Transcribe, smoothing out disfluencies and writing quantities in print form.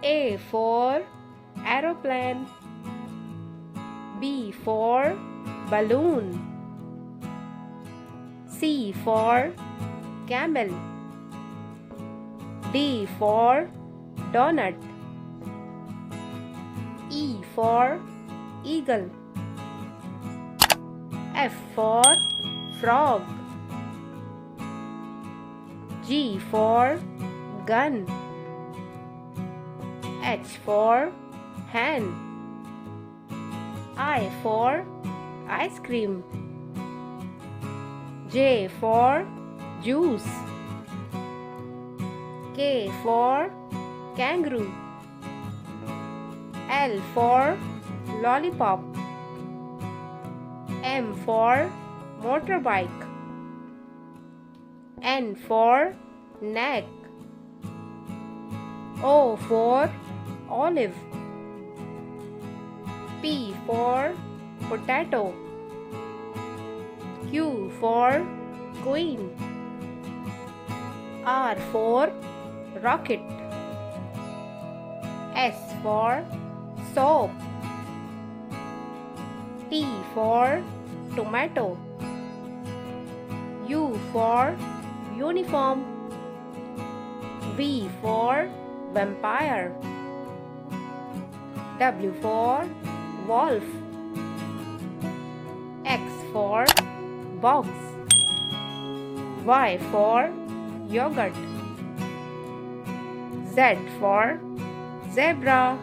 A for aeroplane. B for balloon. C for camel. D for donut. E for eagle. F for frog. G for gun. H for hen. I for ice cream. J for juice. K for kangaroo. L for lollipop. M for motorbike. N for neck. O for olive. P for potato. Q for queen. R for rocket. S for soap. T for tomato. U for uniform. V for vampire. W for wolf. X for box. Y for yogurt. Z for zebra.